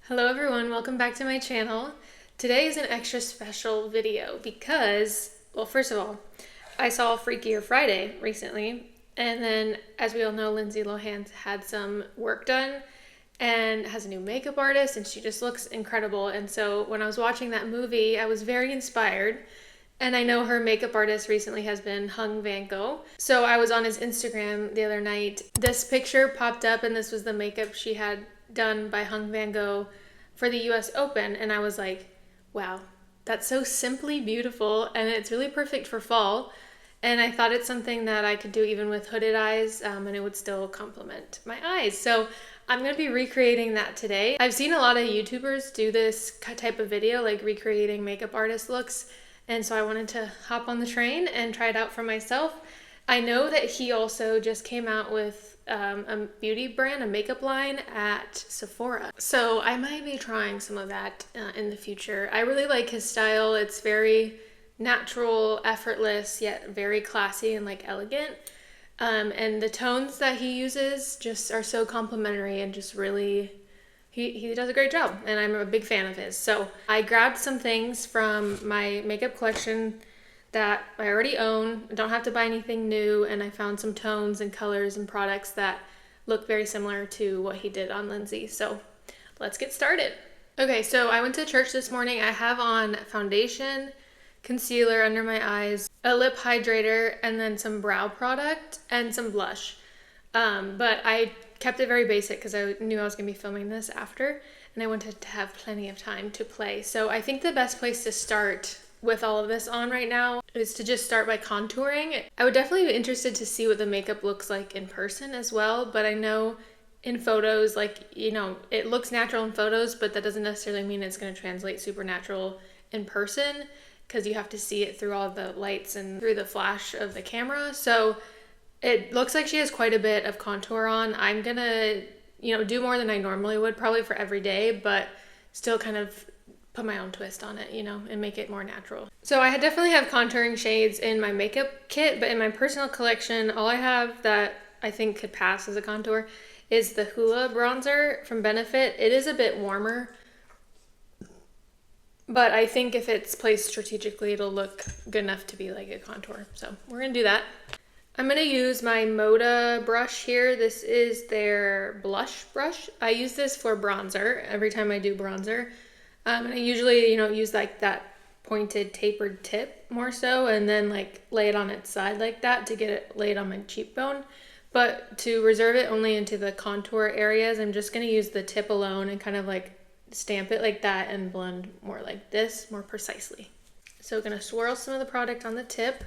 Hello everyone, welcome back to my channel. Today is an extra special video because, well, first of all, I saw Freakier Friday recently, and then as we all know, Lindsay Lohan's had some work done and has a new makeup artist, and she just looks incredible. And so when I was watching that movie, I was very inspired. And I know her makeup artist recently has been Vanngo. So I was on his Instagram the other night. This picture popped up, and this was the makeup she had done by Vanngo for the US Open. And I was like, wow, that's so simply beautiful, and it's really perfect for fall. And I thought it's something that I could do even with hooded eyes, and it would still complement my eyes. So I'm going to be recreating that today. I've seen a lot of YouTubers do this type of video, like recreating makeup artist looks. And so I wanted to hop on the train and try it out for myself. I know that he also just came out with a beauty brand, a makeup line at Sephora. So I might be trying some of that in the future. I really like his style. It's very natural, effortless, yet very classy and like elegant. And the tones that he uses just are so complimentary and just really... He does a great job, and I'm a big fan of his. So I grabbed some things from my makeup collection that I already own. I don't have to buy anything new, and I found some tones and colors and products that look very similar to what he did on Lindsay. So let's get started. Okay, so I went to church this morning. I have on foundation, concealer under my eyes, a lip hydrator, and then some brow product and some blush. But I kept it very basic because I knew I was going to be filming this after, and I wanted to have plenty of time to play. So I think the best place to start with all of this on right now is to just start by contouring. I would definitely be interested to see what the makeup looks like in person as well, but I know in photos, like, you know, it looks natural in photos, but that doesn't necessarily mean it's going to translate super natural in person because you have to see it through all the lights and through the flash of the camera. So it looks like she has quite a bit of contour on. I'm gonna, do more than I normally would, probably for every day, but still kind of put my own twist on it, and make it more natural. So I definitely have contouring shades in my makeup kit, but in my personal collection, all I have that I think could pass as a contour is the Hoola bronzer from Benefit. It is a bit warmer, but I think if it's placed strategically, it'll look good enough to be like a contour. So we're gonna do that. I'm going to use my Moda brush here. This is their blush brush. I use this for bronzer every time I do bronzer. And I usually, use like that pointed tapered tip more so, and then like lay it on its side like that to get it laid on my cheekbone. But to reserve it only into the contour areas, I'm just going to use the tip alone and kind of like stamp it like that and blend more like this, more precisely. So I'm going to swirl some of the product on the tip.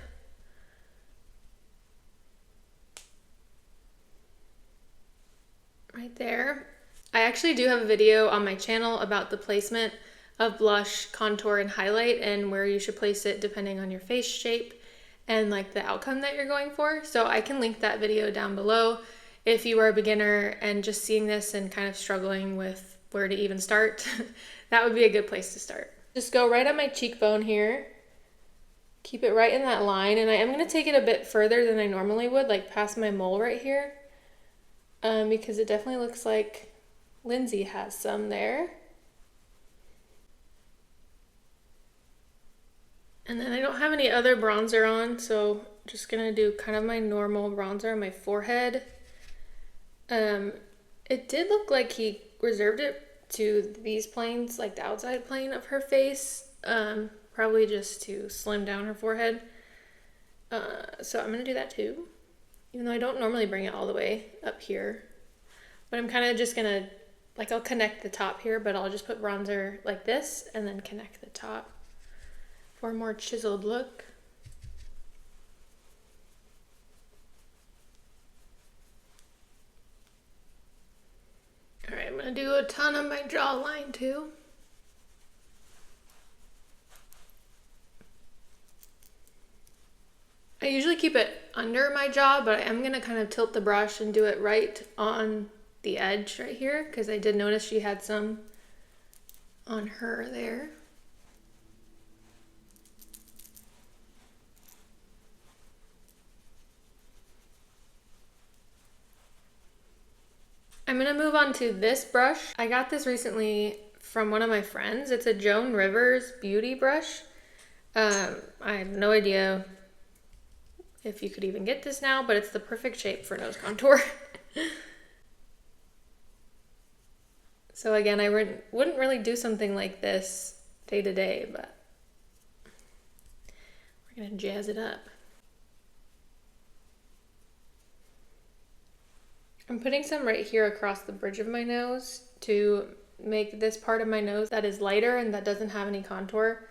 Right there. I actually do have a video on my channel about the placement of blush, contour, and highlight, and where you should place it depending on your face shape and like the outcome that you're going for. So I can link that video down below if you are a beginner and just seeing this and kind of struggling with where to even start. That would be a good place to start. Just go right on my cheekbone here. Keep it right in that line, and I am going to take it a bit further than I normally would, like past my mole right here. Because it definitely looks like Lindsay has some there. And then I don't have any other bronzer on, so I'm just gonna do kind of my normal bronzer on my forehead. It did look like he reserved it to these planes, like the outside plane of her face, probably just to slim down her forehead. So I'm gonna do that too. Even though I don't normally bring it all the way up here. But I'm kind of just gonna, like, I'll connect the top here, but I'll just put bronzer like this and then connect the top for a more chiseled look. All right, I'm gonna do a ton on my jawline too. I usually keep it under my jaw, but I am going to kind of tilt the brush and do it right on the edge right here, because I did notice she had some on her there. I'm going to move on to this brush. I got this recently from one of my friends. It's a Joan Rivers beauty brush. I have no idea if you could even get this now, but it's the perfect shape for nose contour. So again, I wouldn't really do something like this day to day, but we're gonna jazz it up. I'm putting some right here across the bridge of my nose to make this part of my nose that is lighter and that doesn't have any contour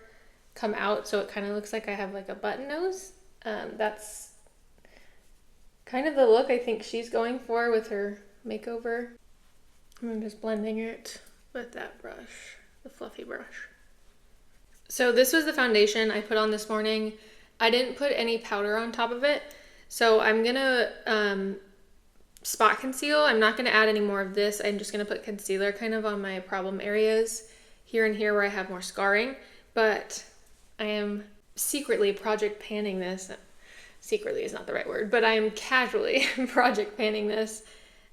come out, so it kind of looks like I have like a button nose. That's kind of the look I think she's going for with her makeover. I'm just blending it with that brush, the fluffy brush. So this was the foundation I put on this morning. I didn't put any powder on top of it, so I'm gonna spot conceal. I'm not gonna add any more of this. I'm just gonna put concealer kind of on my problem areas here and here where I have more scarring, but I am secretly project panning this. Secretly is not the right word, but I am casually project panning this,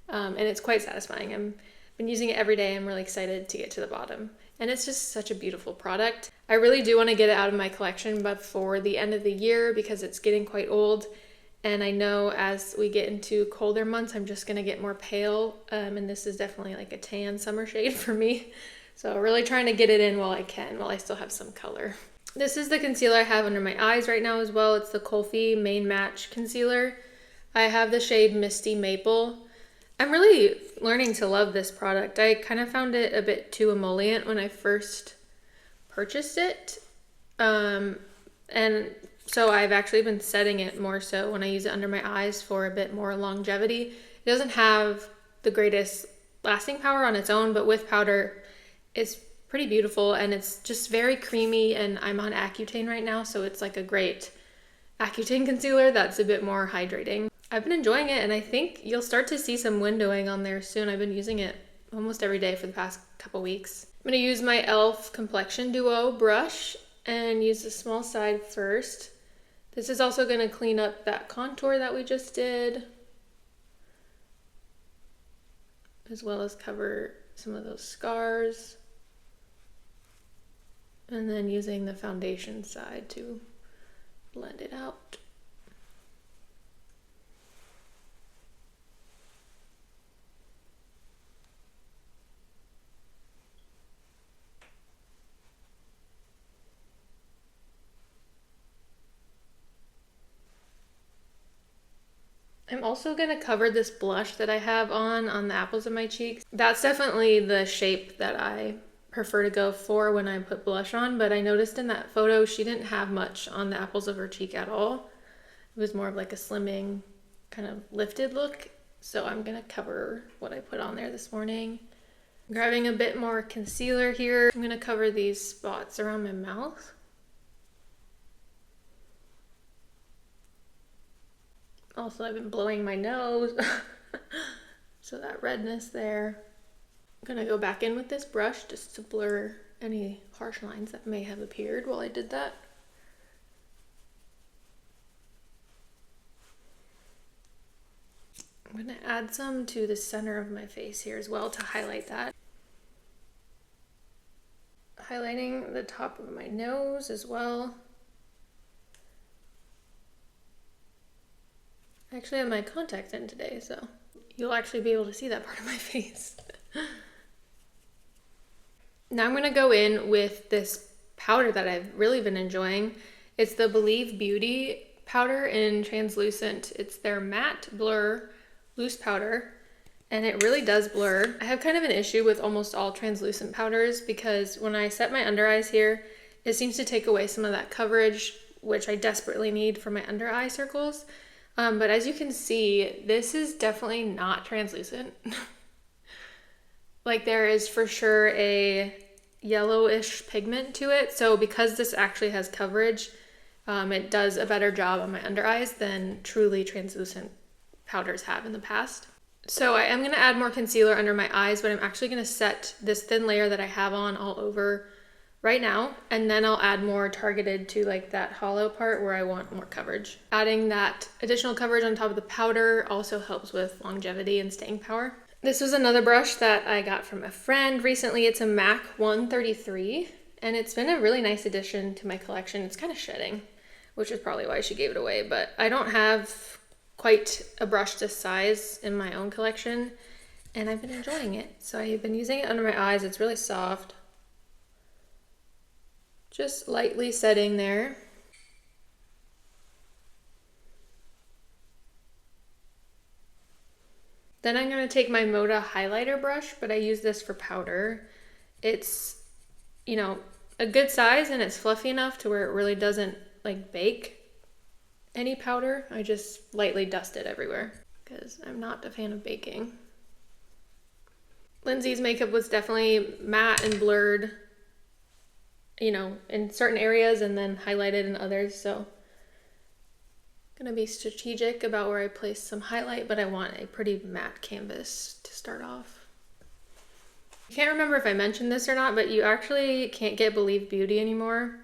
and it's quite satisfying. I've been using it every day. I'm really excited to get to the bottom, and it's just such a beautiful product. I really do want to get it out of my collection before the end of the year because it's getting quite old, and I know as we get into colder months, I'm just going to get more pale, and this is definitely like a tan summer shade for me. So really trying to get it in while I can, while I still have some color. This is the concealer I have under my eyes right now as well. It's the Colfi Main Match Concealer. I have the shade Misty Maple. I'm really learning to love this product. I kind of found it a bit too emollient when I first purchased it. And so I've actually been setting it more so when I use it under my eyes for a bit more longevity. It doesn't have the greatest lasting power on its own, but with powder, it's pretty beautiful, and it's just very creamy, and I'm on Accutane right now, so it's like a great Accutane concealer that's a bit more hydrating. I've been enjoying it, and I think you'll start to see some windowing on there soon. I've been using it almost every day for the past couple weeks. I'm going to use my e.l.f. Complexion Duo brush and use the small side first. This is also going to clean up that contour that we just did, as well as cover some of those scars. And then using the foundation side to blend it out. I'm also going to cover this blush that I have on the apples of my cheeks. That's definitely the shape that I prefer to go for when I put blush on, but I noticed in that photo she didn't have much on the apples of her cheek at all. It was more of like a slimming kind of lifted look, so I'm gonna cover what I put on there this morning. Grabbing a bit more concealer here, I'm gonna cover these spots around my mouth. Also, I've been blowing my nose, so that redness there. I'm gonna go back in with this brush just to blur any harsh lines that may have appeared while I did that. I'm gonna add some to the center of my face here as well to highlight that. Highlighting the top of my nose as well. I actually have my contacts in today, so you'll actually be able to see that part of my face. Now I'm going to go in with this powder that I've really been enjoying. It's the Believe Beauty powder in translucent. It's their matte blur loose powder, and it really does blur. I have kind of an issue with almost all translucent powders because when I set my under eyes here, it seems to take away some of that coverage, which I desperately need for my under eye circles. But as you can see, this is definitely not translucent. Like there is for sure a yellowish pigment to it. So because this actually has coverage, it does a better job on my under eyes than truly translucent powders have in the past. So I am going to add more concealer under my eyes, but I'm actually going to set this thin layer that I have on all over right now, and then I'll add more targeted to like that hollow part where I want more coverage. Adding that additional coverage on top of the powder also helps with longevity and staying power. This was another brush that I got from a friend recently. It's a MAC 133, and it's been a really nice addition to my collection. It's kind of shedding, which is probably why she gave it away, but I don't have quite a brush this size in my own collection, and I've been enjoying it. So I've been using it under my eyes. It's really soft. Just lightly setting there. Then I'm going to take my Moda highlighter brush, but I use this for powder. It's, you know, a good size, and it's fluffy enough to where it really doesn't like bake any powder. I just lightly dust it everywhere because I'm not a fan of baking. Lindsay's makeup was definitely matte and blurred, you know, in certain areas and then highlighted in others. So gonna be strategic about where I place some highlight, but I want a pretty matte canvas to start off. I can't remember if I mentioned this or not, but you actually can't get Believe Beauty anymore,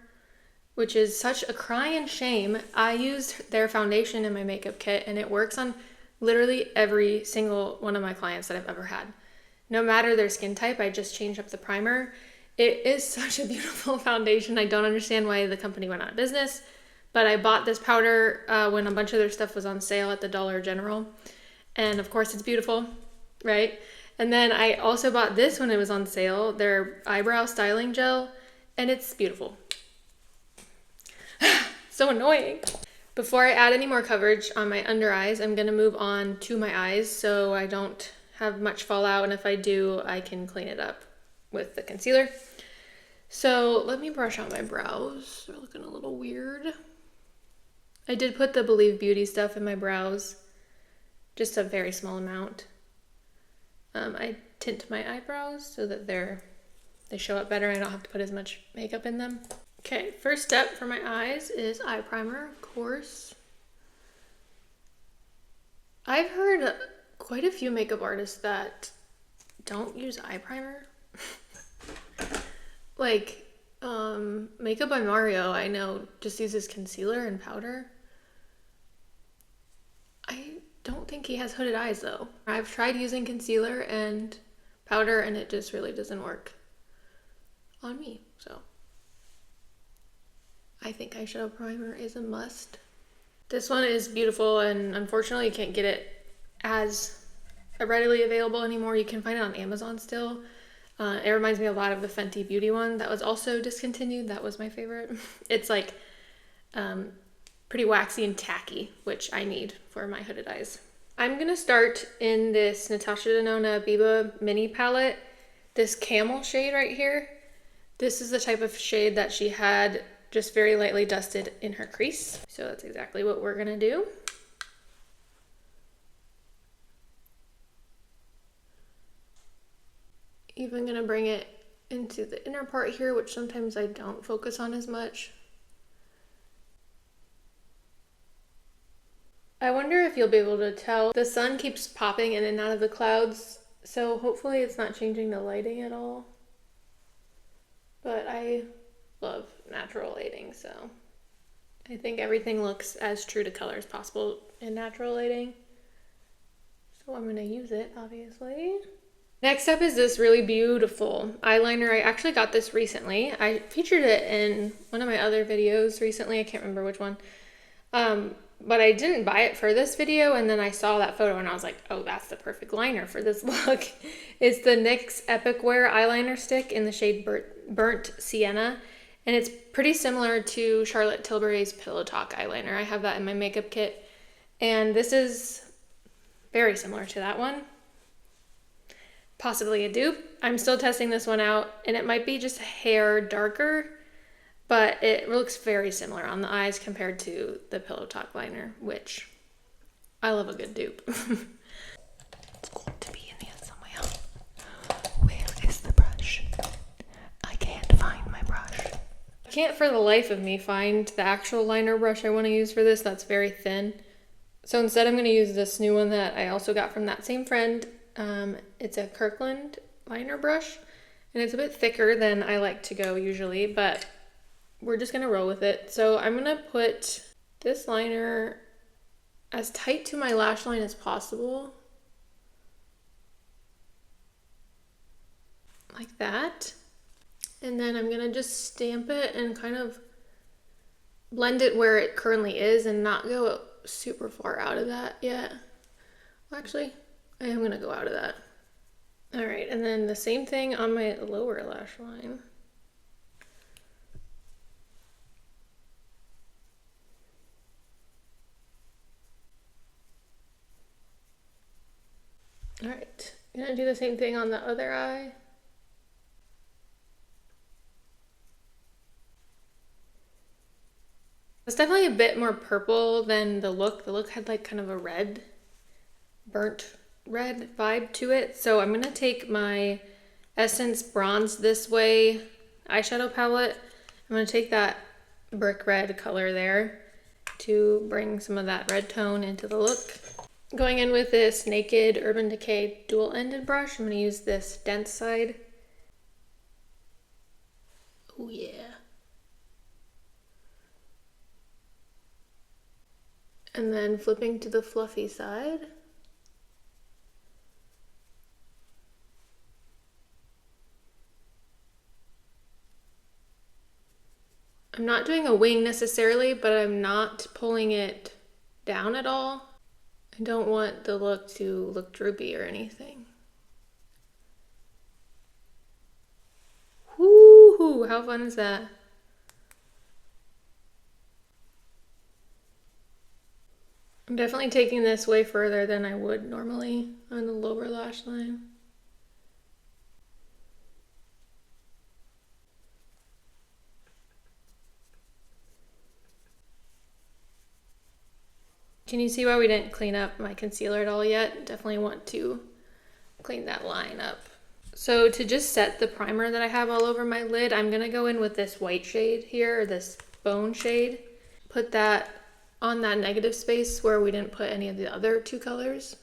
which is such a crying shame. I used their foundation in my makeup kit, and it works on literally every single one of my clients that I've ever had. No matter their skin type, I just change up the primer. It is such a beautiful foundation. I don't understand why the company went out of business. But I bought this powder when a bunch of their stuff was on sale at the Dollar General. And of course it's beautiful, right? And then I also bought this when it was on sale, their eyebrow styling gel, and it's beautiful. So annoying. Before I add any more coverage on my under eyes, I'm gonna move on to my eyes so I don't have much fallout, and if I do, I can clean it up with the concealer. So let me brush out my brows. They're looking a little weird. I did put the Believe Beauty stuff in my brows, just a very small amount. I tint my eyebrows so that they show up better and I don't have to put as much makeup in them. Okay, first step for my eyes is eye primer, of course. I've heard quite a few makeup artists that don't use eye primer. Like, Makeup by Mario, I know, just uses concealer and powder. I don't think he has hooded eyes though. I've tried using concealer and powder and it just really doesn't work on me, so I think eyeshadow primer is a must. This one is beautiful, and unfortunately you can't get it as readily available anymore. You can find it on Amazon still. It reminds me a lot of the Fenty Beauty one that was also discontinued. That was my favorite. It's like pretty waxy and tacky, which I need for my hooded eyes. I'm gonna start in this Natasha Denona Biba mini palette, this camel shade right here. This is the type of shade that she had just very lightly dusted in her crease. So that's exactly what we're gonna do. Even gonna bring it into the inner part here, which sometimes I don't focus on as much. I wonder if you'll be able to tell. The sun keeps popping in and out of the clouds, so hopefully it's not changing the lighting at all. But I love natural lighting, so I think everything looks as true to color as possible in natural lighting. So I'm gonna use it, obviously. Next up is this really beautiful eyeliner. I actually got this recently. I featured it in one of my other videos recently. I can't remember which one. But I didn't buy it for this video, and then I saw that photo and I was like, oh, that's the perfect liner for this look. It's the NYX Epic Wear eyeliner stick in the shade Burnt Sienna. And it's pretty similar to Charlotte Tilbury's Pillow Talk eyeliner. I have that in my makeup kit. And this is very similar to that one. Possibly a dupe. I'm still testing this one out, and it might be just a hair darker, but it looks very similar on the eyes compared to the Pillow Talk liner, which I love a good dupe. It's going to be in here somewhere. Where is the brush? I can't find my brush. I can't for the life of me find the actual liner brush I want to use for this. That's very thin. So instead I'm going to use this new one that I also got from that same friend. It's a Kirkland liner brush, and it's a bit thicker than I like to go usually, but we're just gonna roll with it. So I'm gonna put this liner as tight to my lash line as possible. like that. And then I'm gonna just stamp it and kind of blend it where it currently is and not go super far out of that yet. Well, actually, I am gonna go out of that. All right, and then the same thing on my lower lash line. All right, I'm gonna do the same thing on the other eye. It's definitely a bit more purple than the look. The look had like kind of a red, burnt red vibe to it. So I'm gonna take my Essence Bronze This Way eyeshadow palette. I'm gonna take that brick red color there to bring some of that red tone into the look. Going in with this Naked Urban Decay dual-ended brush, I'm gonna use this dense side. Oh yeah. And then flipping to the fluffy side. I'm not doing a wing necessarily, but I'm not pulling it down at all. I don't want the look to look droopy or anything. Woohoo! How fun is that? I'm definitely taking this way further than I would normally on the lower lash line. Can you see why we didn't clean up my concealer at all yet? Definitely want to clean that line up. So to just set the primer that I have all over my lid, I'm gonna go in with this white shade here, or this bone shade. Put that on that negative space where we didn't put any of the other two colors.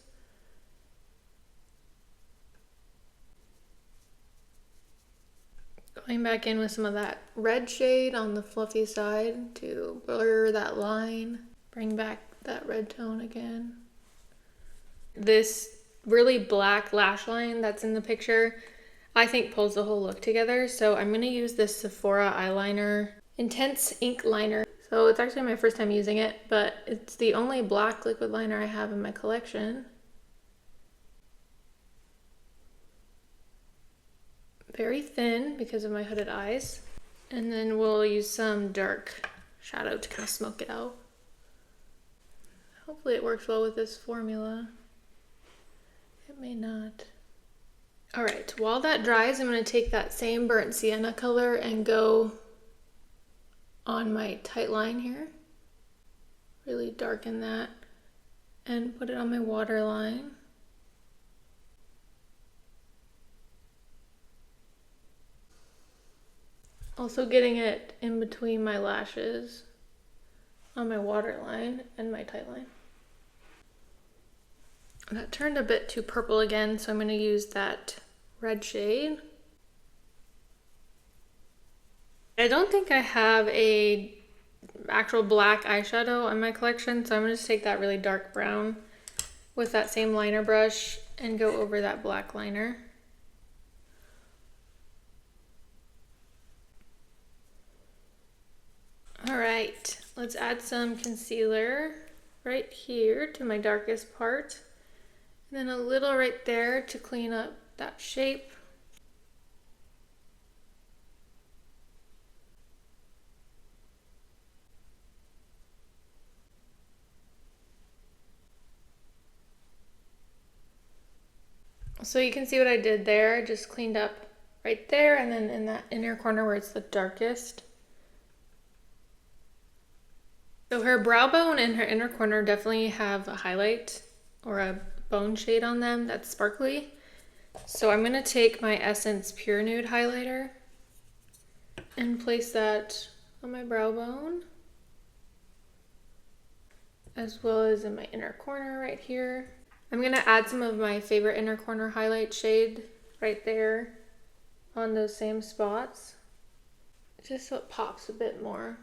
Going back in with some of that red shade on the fluffy side to blur that line. Bring back that red tone again. This really black lash line that's in the picture, I think pulls the whole look together. So I'm gonna use this Sephora eyeliner, Intense Ink Liner. So it's actually my first time using it, but it's the only black liquid liner I have in my collection. Very thin because of my hooded eyes. And then we'll use some dark shadow to kind of smoke it out. Hopefully it works well with this formula. It may not. All right, while that dries, I'm gonna take that same burnt sienna color and go on my tight line here. Really darken that and put it on my waterline. Also getting it in between my lashes on my waterline and my tight line. That turned a bit too purple again, so I'm going to use that red shade. I don't think I have a actual black eyeshadow in my collection, so I'm going to just take that really dark brown with that same liner brush and go over that black liner. All right, let's add some concealer right here to my darkest part. And then a little right there to clean up that shape. So you can see what I did there. I just cleaned up right there and then in that inner corner where it's the darkest. So her brow bone and her inner corner definitely have a highlight or a bone shade on them that's sparkly. So I'm gonna take my Essence Pure Nude highlighter and place that on my brow bone, as well as in my inner corner right here. I'm gonna add some of my favorite inner corner highlight shade right there on those same spots, just so it pops a bit more.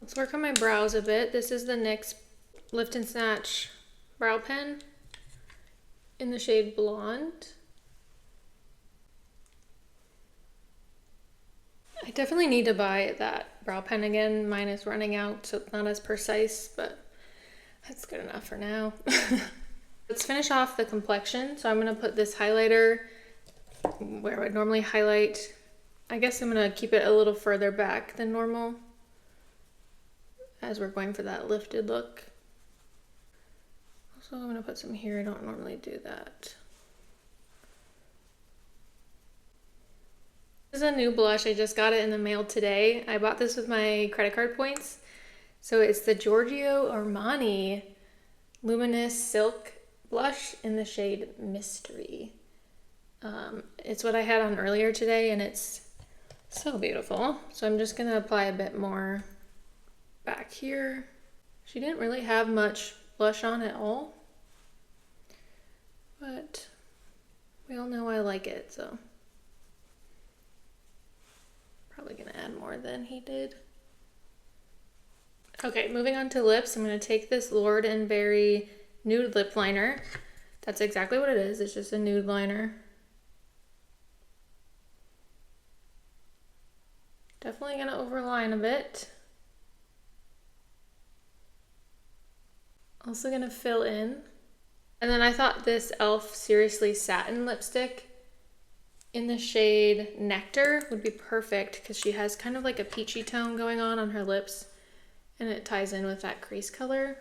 Let's work on my brows a bit. This is the NYX Lift and Snatch brow pen in the shade Blonde. I definitely need to buy that brow pen again. Mine is running out, so it's not as precise, but that's good enough for now. Let's finish off the complexion. So I'm gonna put this highlighter where I would normally highlight. I guess I'm gonna keep it a little further back than normal as we're going for that lifted look. Also, I'm gonna put some here. I don't normally do that. This is a new blush. I just got it in the mail today. I bought this with my credit card points. So it's the Giorgio Armani Luminous Silk Blush in the shade Mystery. It's what I had on earlier today, and it's so beautiful. So I'm just gonna apply a bit more back here. She didn't really have much blush on at all, but we all know I like it, so probably gonna add more than he did. Okay, moving on to lips, I'm gonna take this Lord & Berry nude lip liner. That's exactly what it is. It's just a nude liner. Definitely gonna overline a bit. Also gonna fill in. And then I thought this e.l.f. Seriously Satin lipstick in the shade Nectar would be perfect because she has kind of like a peachy tone going on her lips, and it ties in with that crease color.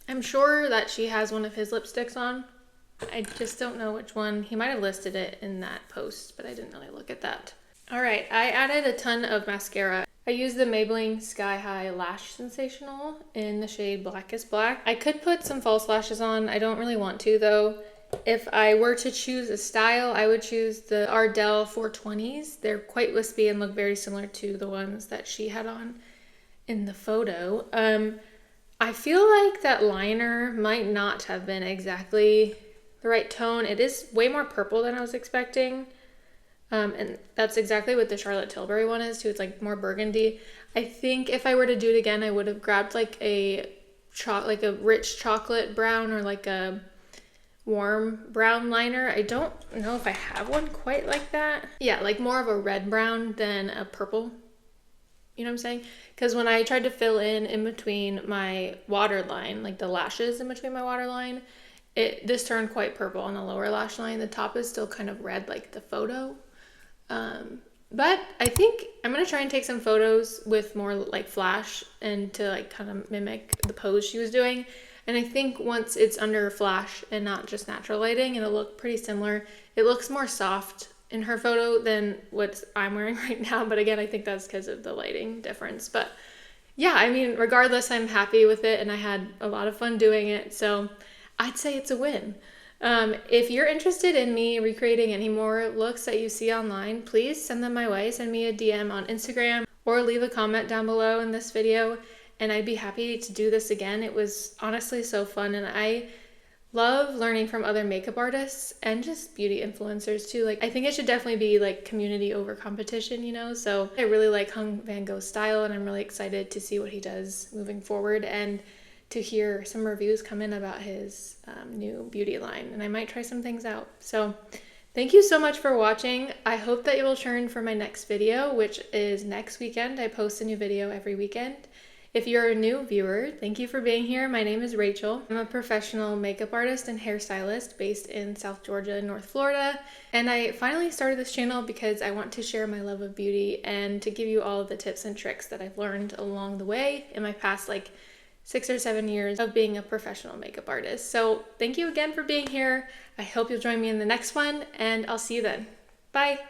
I'm sure that she has one of his lipsticks on. I just don't know which one. He might have listed it in that post, but I didn't really look at that. All right, I added a ton of mascara. I used the Maybelline Sky High Lash Sensational in the shade Blackest Black. I could put some false lashes on. I don't really want to though. If I were to choose a style, I would choose the Ardell 420s. They're quite wispy and look very similar to the ones that she had on in the photo. I feel like that liner might not have been exactly the right tone. It is way more purple than I was expecting. And that's exactly what the Charlotte Tilbury one is too. It's like more burgundy. I think if I were to do it again, I would have grabbed like a rich chocolate brown or like a warm brown liner. I don't know if I have one quite like that. Yeah, like more of a red brown than a purple. You know what I'm saying? Because when I tried to fill in between my waterline, like the lashes in between my waterline, this turned quite purple on the lower lash line. The top is still kind of red like the photo. But I think I'm going to try and take some photos with more like flash and to like kind of mimic the pose she was doing. And I think once it's under flash and not just natural lighting, it'll look pretty similar. It looks more soft in her photo than what I'm wearing right now. But again, I think that's because of the lighting difference. But yeah, I mean, regardless, I'm happy with it and I had a lot of fun doing it. So I'd say it's a win. If you're interested in me recreating any more looks that you see online, please send them my way. Send me a DM on Instagram or leave a comment down below in this video and I'd be happy to do this again. It was honestly so fun and I love learning from other makeup artists and just beauty influencers too. Like I think it should definitely be like community over competition, you know? So I really like Vanngo's style and I'm really excited to see what he does moving forward and to hear some reviews come in about his new beauty line, and I might try some things out. So thank you so much for watching. I hope that you will turn for my next video, which is next weekend. I post a new video every weekend. If you're a new viewer, thank you for being here. My name is Rachel. I'm a professional makeup artist and hairstylist based in South Georgia and North Florida. And I finally started this channel because I want to share my love of beauty and to give you all of the tips and tricks that I've learned along the way in my past 6 or 7 years of being a professional makeup artist. So thank you again for being here. I hope you'll join me in the next one and I'll see you then. Bye.